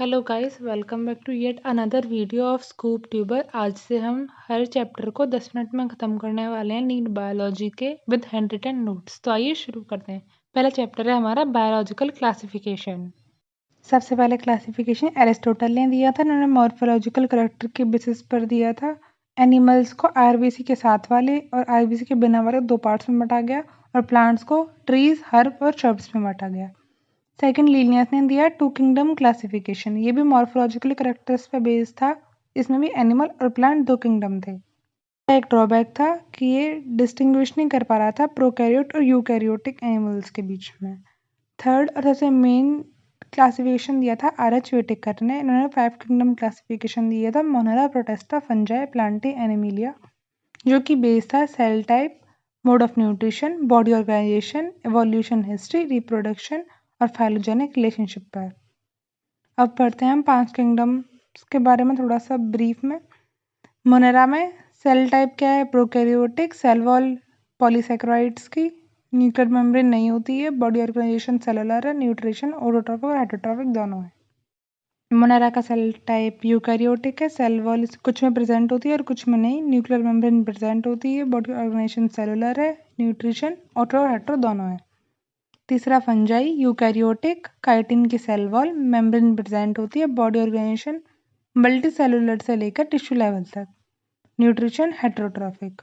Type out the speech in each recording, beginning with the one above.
Hello guys, welcome back to yet another video of Scoop Tuber. आज से हम हर chapter को 10 मिनट में ख़त्म करने वाले हैं नीट बायोलॉजी के विद हैंड रिटन नोट्स। तो आइए शुरू करते हैं। पहला चैप्टर है हमारा बायोलॉजिकल क्लासिफिकेशन। सबसे पहले क्लासिफिकेशन एरिस्टोटल ने दिया था। उन्होंने मॉर्फोलॉजिकल करेक्टर के बेसिस पर दिया था। एनिमल्स को आरबीसी के साथ वाले और आरबीसी के बिना वाले दो पार्ट्स में बांटा गया और प्लांट्स को ट्रीज, हर्ब और श्रब्स में बांटा गया। सेकंड, लीनियस ने दिया टू किंगडम क्लासिफिकेशन। ये भी मॉर्फोलॉजिकल करेक्टर्स पे बेस्ड था। इसमें भी एनिमल और प्लांट दो किंगडम थे। एक ड्रॉबैक था कि ये डिस्टिंग्विश नहीं कर पा रहा था प्रोकैरियोट और यूकैरियोटिक एनिमल्स के बीच में। थर्ड और सबसे मेन क्लासिफिकेशन दिया था आर.एच. व्हिटेकर ने। इन्होंने 5 किंगडम क्लासिफिकेशन दिया था। Monera, protista, fungi, plantae, animalia, जो कि बेस्ड था cell type, mode of nutrition, body organization, evolution history, reproduction और फाइलोजेनिक रिलेशनशिप पर। अब पढ़ते हैं हम 5 किंगडम्स के बारे में थोड़ा सा ब्रीफ में। मोनेरा में सेल टाइप क्या है? प्रोकैरियोटिक। सेल वॉल पॉलीसेकेराइड्स की, न्यूक्लियर मेम्ब्रेन नहीं होती है। बॉडी ऑर्गेनाइजेशन सेलुलर है। न्यूट्रिशन ऑटोट्रॉफिक और हेटेरोट्रॉफिक दोनों है। मोनेरा का सेल टाइप यूकैरियोटिक है। सेल वॉल कुछ में प्रेजेंट होती है और कुछ में नहीं। न्यूक्लियर मेम्ब्रेन प्रेजेंट होती है। बॉडी ऑर्गेनाइजेशन सेलुलर है। न्यूट्रिशन ऑटो और हेटेरो दोनों है। तीसरा, फंजाई यूकैरियोटिक। काइटिन की सेल वॉल मेम्ब्रेन प्रेजेंट होती है। बॉडी ऑर्गेनाइजेशन मल्टी सेलुलर से लेकर टिश्यू लेवल तक। Nutrition heterotrophic.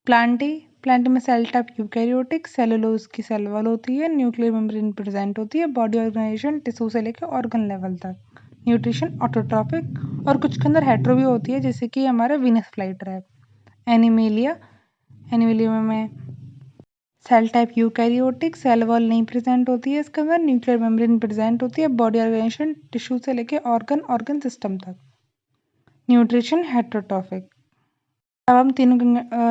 प्लांट में सेल टाइप यूकैरियोटिक। सेलुलोज की सेल वॉल होती है। न्यूक्लियर मेम्ब्रेन प्रेजेंट होती है। बॉडी ऑर्गेनाइजेशन टिश्यू से लेकर ऑर्गन लेवल तक। Nutrition autotrophic. और कुछ के अंदर हेटेरो भी होती है, जैसे कि हमारा वीनस फ्लाईट्रैप। एनिमिलिया में cell type eukaryotic. Cell wall नहीं प्रेजेंट होती है इसके अंदर। न्यूक्लियर मेम्ब्रेन प्रेजेंट होती है। बॉडी ऑर्गेनाइजेशन टिश्यू से लेकर ऑर्गन सिस्टम तक। Nutrition heterotrophic. अब हम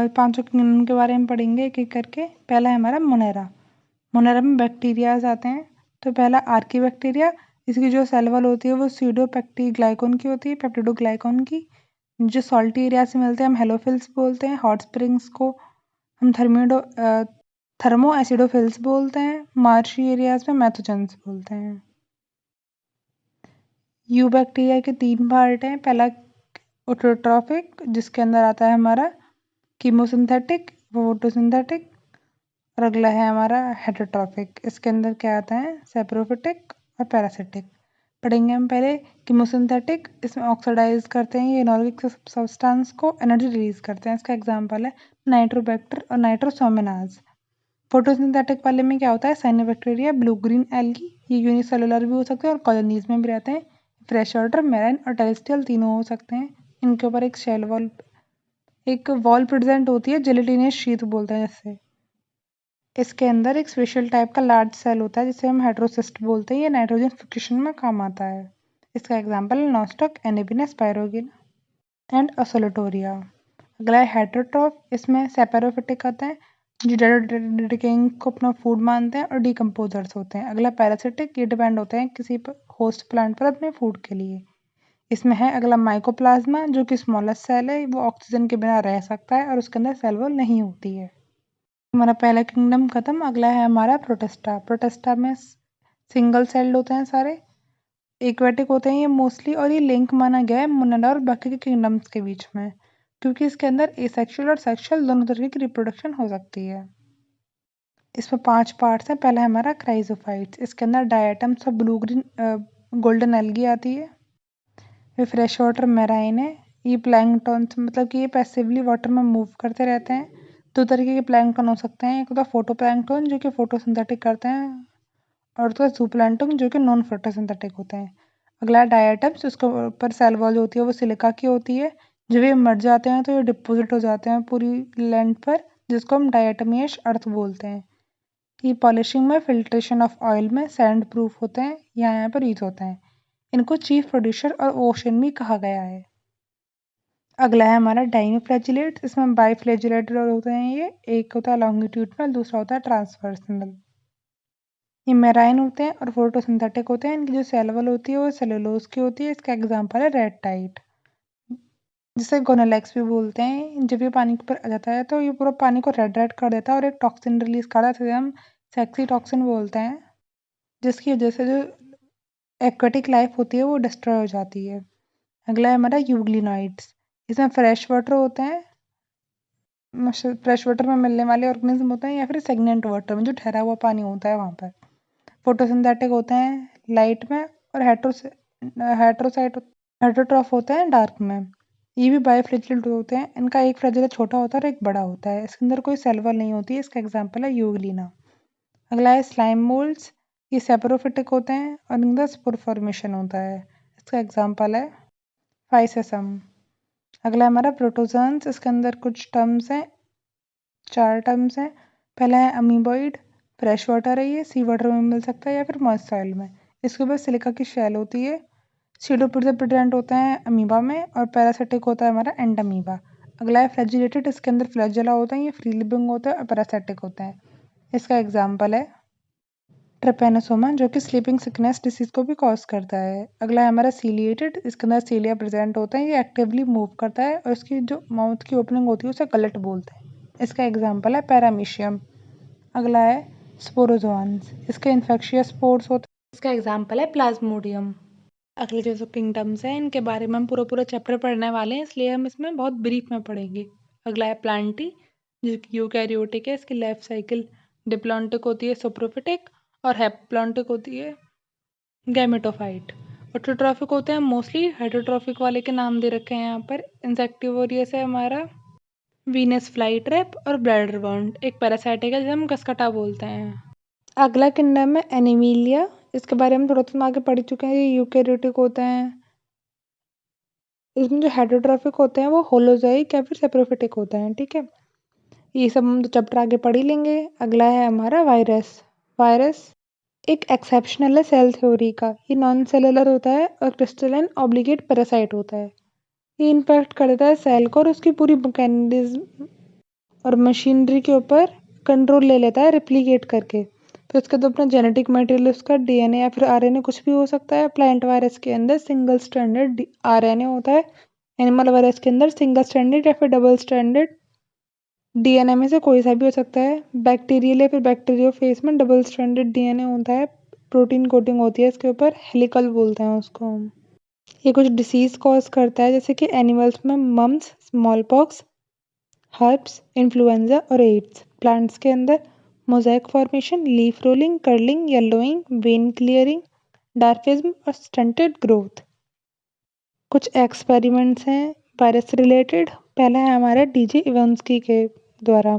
पांचों किंगडम के बारे में पढ़ेंगे एक एक करके। पहला है हमारा मोनेरा। मोनेरा में बैक्टीरियाज आते हैं। तो पहला आर्की बैक्टीरिया। इसकी जो सेल वॉल होती है वो स्यूडोपेप्टिडोग्लाइकॉन की होती है, पेप्टिडोग्लाइकॉन की। जो सॉल्टी एरिया से मिलते हैं हम हेलोफिल्स बोलते हैं। हॉट स्प्रिंग्स को हम थर्मो एसिडोफिल्स बोलते हैं। मार्शी एरियाज में मैथोजेंस बोलते हैं। यू बैक्टीरिया के 3 पार्ट हैं। पहला ऑटोट्रॉफिक, जिसके अंदर आता है हमारा कीमोसिंथेटिक, फोटोसिंथेटिक। और अगला है हमारा हेटेरोट्रॉफिक। इसके अंदर क्या आता है? सेप्रोफिटिक और पैरासिटिक। पढ़ेंगे हम पहले कीमोसिंथेटिक। इसमें ऑक्सीडाइज करते हैं ये इनऑर्गेनिक सब्सटेंस को, एनर्जी रिलीज करते हैं। इसका एग्जांपल है नाइट्रोबैक्टर और नाइट्रोसोमेनाज। फोटोसिंथेटिक वाले में क्या होता है? Cyanobacteria, blue green algae. ये यूनिसेलुलर भी हो सकते हैं और कॉलोनीज में भी रहते हैं। फ्रेश वाटर, मैराइन और टेरेस्ट्रियल तीनों हो सकते हैं। इनके ऊपर एक वॉल प्रेजेंट होती है, जेलेटिनियस शीथ बोलते हैं जिससे। इसके अंदर एक स्पेशल टाइप का लार्ज सेल होता है जिसे हम हेटेरोसिस्ट बोलते हैं। ये नाइट्रोजन फिक्सेशन में काम आता है। इसका एग्जाम्पल है नॉस्टक, एनेबिना, स्पायरोगिना एंड ओसोलोटोरिया। अगला है हेटेरोट्रॉफ। इसमें सेपेरोफिटिक आता है, जो डिकेइंग को अपना फूड मानते हैं और डिकम्पोजर्स होते हैं। अगला पैरासिटिक, ये डिपेंड होते हैं किसी होस्ट प्लांट पर अपने फूड के लिए। इसमें है अगला माइकोप्लाज्मा, जो कि स्मॉलेस्ट सेल है। वो ऑक्सीजन के बिना रह सकता है और उसके अंदर सेल वॉल नहीं होती है। हमारा पहला किंगडम खत्म। अगला है हमारा प्रोटेस्टा। प्रोटेस्टा में सिंगल सेल्ड होते हैं सारे, एक्वेटिक होते हैं ये मोस्टली। और ये लिंक माना गया है मोनेरा और बाकी के किंगडम्स के बीच में, क्योंकि इसके अंदर एसेक्सुअल और सेक्सुअल दोनों तरीके की रिप्रोडक्शन हो सकती है। इसमें 5 पार्ट्स हैं। पहला है हमारा क्राइजोफाइट्स। इसके अंदर डायटम्स और ब्लू ग्रीन गोल्डन एल्गी आती है। ये फ्रेश वाटर मेराइन है। ये प्लैंकटन, मतलब कि ये पैसिवली वाटर में मूव करते रहते हैं। 2 तरीके के प्लैंकटन हो सकते हैं। एक होता है फोटो प्लैंकटन, जो कि फोटोसिंथेटिक करते हैं, और तो जूप्लैंक्टन, जो कि नॉन फोटोसिंथेटिक होते हैं। अगला डायटम्स, उसके ऊपर सेल वॉल जो होती है वो सिलिका की होती है। जब ये मर जाते हैं तो ये डिपोजिट हो जाते हैं पूरी लेंथ पर, जिसको हम डायटमियस अर्थ बोलते हैं। ये पॉलिशिंग में, फिल्ट्रेशन ऑफ ऑयल में, सैंड प्रूफ होते हैं, यहाँ पर यूज होते हैं। इनको चीफ प्रोड्यूसर और ओशन भी कहा गया है। अगला है हमारा डाइनोफ्लैजिलेट्स। इसमें बाइफ्लैजिलेटेड होते हैं ये। एक होता है लॉन्गिट्यूडनल, दूसरा होता है ट्रांसवर्सनल। ये मेराइन होते हैं और फोटोसिंथेटिक होते हैं। इनकी जो सेल वॉल होती है वो सेलुलोज की होती है। इसका एग्जांपल है रेड टाइट, जिसे गोनालेक्स भी बोलते हैं। जब ये पानी के ऊपर आ जाता है तो ये पूरा पानी को रेड रेड कर देता है और एक टॉक्सिन रिलीज करता है, जिसे हम सेक्सी टॉक्सिन बोलते हैं, जिसकी वजह से जो एक्वेटिक लाइफ होती है वो डिस्ट्रॉय हो जाती है। अगला है हमारा यूग्लिनॉइड्स। इसमें फ्रेश वाटर होते हैं, फ्रेश वाटर में मिलने वाले ऑर्गेनिज्म होते हैं, या फिर सेग्नेंट वाटर में जो ठहरा हुआ पानी होता है वहाँ पर। फोटोसिंथेटिक होते हैं लाइट में, और हेट्रोसाइट हेट्रोट्रॉफ होते हैं डार्क में। ये भी बायोफ्रिजिल होते हैं। इनका एक फ्लैजेला छोटा होता है और एक बड़ा होता है। इसके अंदर कोई सेल वॉल नहीं होती है। इसका एग्जाम्पल है यूग्लिना। अगला है स्लाइम मोल्ड्स। ये सेपरोफिटिक होते हैं और इनका स्पोर फॉर्मेशन होता है। इसका एग्जाम्पल है फाइसेसम। अगला है हमारा प्रोटोजोन्स। इसके अंदर कुछ टर्म्स हैं, 4 टर्म्स हैं। पहला है अमीबॉइड। फ्रेश वाटर है, ये सी वाटर में मिल सकता है या फिर मॉइस्ट सॉइल में। इसके ऊपर सिलिका की शेल होती है। सीडोप्रेसिपिटेंट होते हैं अमीबा में, और पैरासिटिक होता है हमारा एंड अमीबा। अगला है फ्लैजिलेटेड। इसके अंदर फ्लैजेला होता है, ये फ्री लिविंग होता है और पैरासिटिक होता है। इसका एग्जाम्पल है ट्रिपेनोसोमा, जो कि स्लीपिंग सिकनेस डिसीज को भी कॉज करता है। अगला है हमारा सीलिएटेड। इसके अंदर सीलिया प्रेजेंट होता है, ये एक्टिवली मूव करता है और इसकी जो माउथ की ओपनिंग होती है उसे गलट बोलते हैं। इसका एग्जाम्पल है पैरामीशियम। अगला है स्पोरोजोआन्स। इसके इन्फेक्शियस स्पोर्स होते हैं। इसका एग्जाम्पल है प्लाज्मोडियम। अगले जो किंगडम्स हैं इनके बारे में हम पूरा पूरा चैप्टर पढ़ने वाले हैं, इसलिए हम इसमें बहुत ब्रीफ में पढ़ेंगे। अगला है प्लांटी, जो कि यूकैरियोटिक है। इसकी लाइफ साइकिल डिप्लॉन्टिक होती है, सोप्रोफिटिक, और हैप्लॉन्टिक होती है, गैमेटोफाइट। ऑटोट्रॉफिक होते हैं मोस्टली, हेटरोट्रॉफिक वाले के नाम दे रखे हैं यहाँ पर। इंसेक्टिवोरियस है हमारा वीनस फ्लाई ट्रैप और ब्लैडर वाउंड। एक पैरासाइटिक है जिसे हम कसकटा बोलते हैं। अगला किंगडम है एनिमिलिया। इसके बारे में थोड़ा सा आगे पढ़ चुके हैं। ये यूकैरियोटिक होते हैं। इसमें जो हेटरोट्रॉफिक होते हैं वो होलोजोइक या फिर सेप्रोफिटिक होते हैं। ठीक है, ये सब हम चैप्टर आगे पढ़ ही लेंगे। अगला है हमारा वायरस। वायरस एक एक्सेप्शनल है सेल थ्योरी का। ये नॉन सेलुलर होता है और क्रिस्टलाइन ऑब्लिगेट पैरासाइट होता है। ये इन्फेक्ट करता है सेल को और उसकी पूरी मैकेनिज्म और मशीनरी के ऊपर कंट्रोल ले लेता है रिप्लिकेट करके। फिर उसके तो अपना जेनेटिक मटेरियल, उसका डीएनए या फिर आरएनए कुछ भी हो सकता है। प्लांट वायरस के अंदर सिंगल स्ट्रैंडेड आरएनए होता है। एनिमल वायरस के अंदर सिंगल स्ट्रैंडेड या फिर डबल स्ट्रैंडेड डीएनए में से कोई सा भी हो सकता है। बैक्टीरियल या फिर बैक्टीरियोफेज में डबल स्ट्रैंडेड डीएनए होता है। प्रोटीन कोटिंग होती है इसके ऊपर, हेलिकल बोलते हैं उसको हम। ये कुछ डिसीज कॉज करता है, जैसे कि एनिमल्स में mumps, smallpox, herpes, influenza और एड्स। प्लांट्स के अंदर mosaic formation, leaf rolling, curling, yellowing, vein clearing, dwarfism और स्टंटेड ग्रोथ। कुछ एक्सपेरिमेंट्स हैं वायरस रिलेटेड। पहला है हमारा डीजे इवांस्की के द्वारा,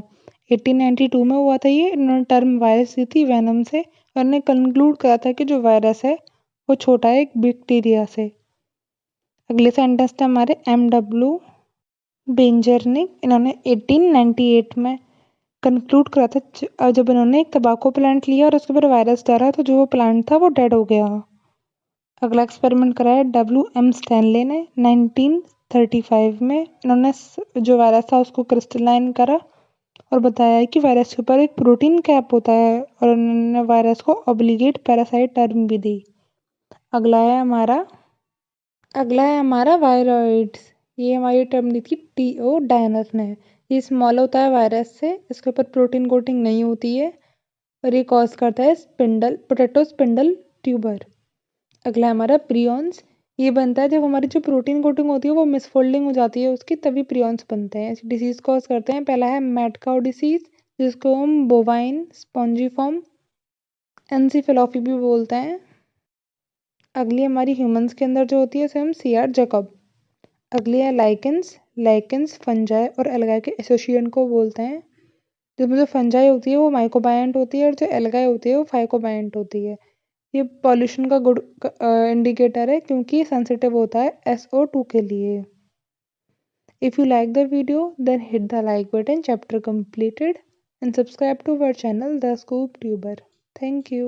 1892 में हुआ था ये। इन्होंने टर्म वायरस दी थी वेनम से, और ने कंक्लूड करा था कि जो वायरस है वो छोटा है एक बैक्टीरिया से। अगले सेंटेंस थे हमारे एम.डब्ल्यू. बेंजरनिक। इन्होंने 1898 में कंक्लूड करा था, जब इन्होंने एक तंबाकू प्लांट लिया और उसके ऊपर वायरस डाला तो जो वो प्लांट था वो डेड हो गया। अगला एक्सपेरिमेंट कराया W.M. स्टैनले ने 1935 में। इन्होंने जो वायरस था उसको क्रिस्टलाइन करा और बताया कि वायरस के ऊपर एक प्रोटीन कैप होता है, और उन्होंने वायरस को ऑब्लिगेट पैरासाइट टर्म भी दी। अगला है हमारा वायरॉइड्स। ये हमारी टर्म दी थी T.O. डायनर ने। ये स्मॉल होता है वायरस से, इसके ऊपर प्रोटीन कोटिंग नहीं होती है, और ये कॉज करता है पोटैटो स्पिंडल ट्यूबर। अगला है हमारा प्रियॉन्स। ये बनता है जब हमारी जो प्रोटीन कोटिंग होती है वो मिसफोल्डिंग हो जाती है उसकी, तभी प्रियॉन्स बनते हैं। ऐसी डिसीज कॉज करते हैं। पहला है मैड काउ डिसीज, जिसको हम बोवाइन स्पॉन्जीफॉर्म एनसीफेलोपी भी बोलते हैं। अगली हमारी ह्यूमंस के अंदर जो होती है उसे हम C.R. जैकब। अगली है लाइकेंस फंजाई और एल्गाई के एसोसिएशन को बोलते हैं। जिसमें जो फंजाई होती है वो माइकोबायंट होती है, और जो एल्गाई होती है वो फाइकोबायंट होती है। ये पॉल्यूशन का गुड इंडिकेटर है, क्योंकि सेंसिटिव होता है SO2 के लिए। If you like the video then hit the like button. Chapter completed, and subscribe to our channel The Scoop Tuber. Thank you.